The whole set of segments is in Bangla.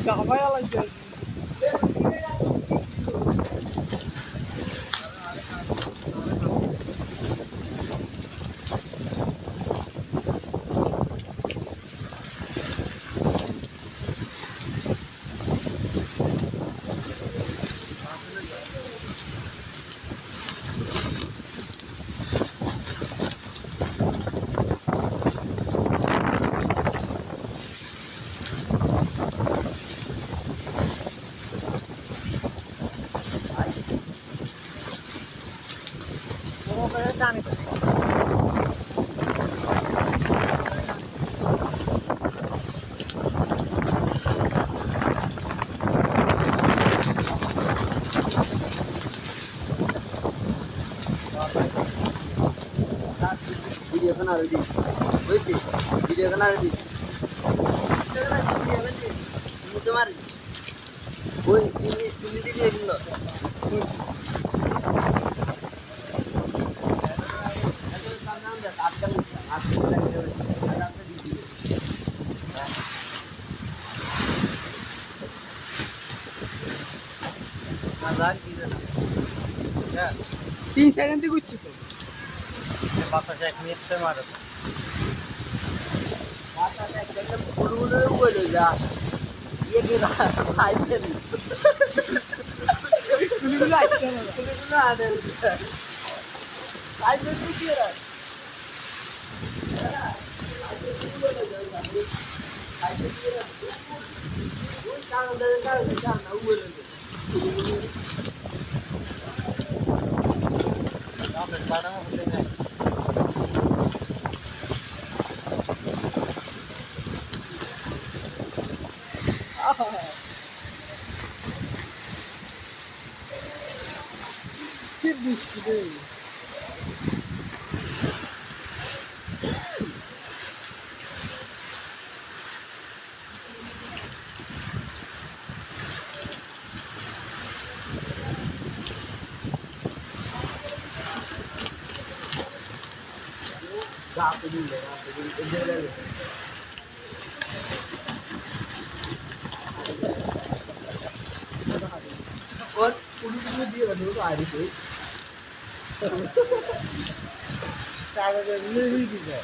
গাবায়া লাগছে জানি তো ভিডিও কেন রেডি বুঝছি ভিডিও কেন রেডি তোমার ওই সিলি দিয়ে দিল तीन सेकंड कुछ तो বাতাস এক মিনিটে মারে বাতাস এক সেকেন্ড ফুলগুলো বলে যা ये কি আইছে कुछ आइटम ফুলগুলো আনে আইছে কি রে ওই কাগজে না বলে আপনার বাড়ানো হতে না कि बिस्की दे गाप दिन दे और पुलिस ने दिए बंदे को आ रही थी कागज ले ही दी है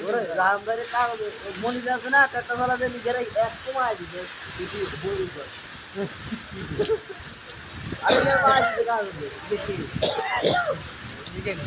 ওরে রামবারে কাগজ মনি যাচ্ছে না একটা বেলা দিয়ে নিজেরা এক কমাই দিছে কিছু বলি তো আরে না বাজ কাগজ দেখি ঠিক আছে